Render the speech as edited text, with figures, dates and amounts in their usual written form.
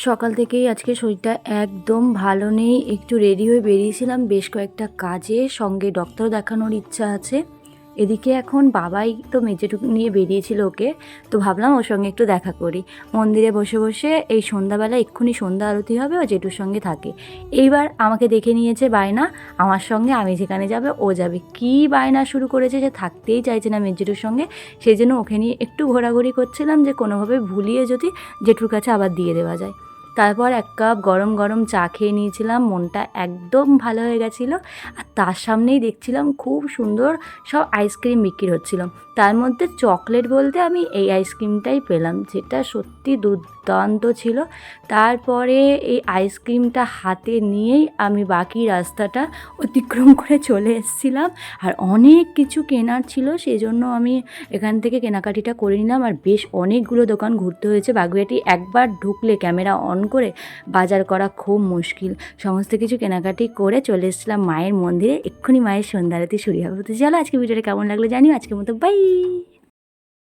সকাল থেকেই আজকে শরীরটা একদম ভালো নেই। একটু রেডি হয়ে বেরিয়েছিলাম বেশ কয়েকটা কাজে, সঙ্গে ডক্টর দেখানোর ইচ্ছা আছে। এদিকে এখন বাবাই তো মেজেটুকু নিয়ে বেরিয়েছিল ওকে, তো ভাবলাম ওর সঙ্গে একটু দেখা করি। মন্দিরে বসে বসে এই সন্ধ্যাবেলা এক্ষুনি সন্ধ্যা আরতি হবে, ও জেঠুর সঙ্গে থাকে। এইবার আমাকে দেখে নিয়েছে বায়না আমার সঙ্গে, আমি যেখানে যাবে ও যাবে। কী বায়না শুরু করেছে, যে থাকতেই চাইছে না মেজেটুর সঙ্গে। সেই জন্য ওকে নিয়ে একটু ঘোরাঘুরি করছিলাম, যে কোনোভাবে ভুলিয়ে যদি জেঠুর কাছে আবার দিয়ে দেওয়া যায়। তারপর এক কাপ গরম গরম চা খেয়ে নিয়েছিলাম, মনটা একদম ভালো হয়ে গেছিলো। আর তার সামনেই দেখছিলাম খুব সুন্দর সব আইসক্রিম বিক্রি হচ্ছিল। তার মধ্যে চকলেট বলতে আমি এই আইসক্রিমটাই পেলাম, যেটা সত্যি দুর্দান্ত ছিল। তারপরে এই আইসক্রিমটা হাতে নিয়েই আমি বাকি রাস্তাটা অতিক্রম করে চলে এসেছিলাম। আর অনেক কিছু কেনার ছিল, সেই জন্য আমি এখান থেকে কেনাকাটিটা করে নিলাম। আর বেশ অনেকগুলো দোকান ঘুরতে হয়েছে। বাগুইআটি একবার ঢুকলে ক্যামেরা অন করে বাজার করা খুব মুশকিল। সমস্ত কিছু কেনাকাটি করে চলে এসেছিলাম মায়ের মন্দিরে। এক্ষুনি মায়ের সন্ধ্যা আরতি শুরু হবে। তো চলো, আজকে ভিডিওটা কেমন লাগলো জানিও। আজকের মতো বাই।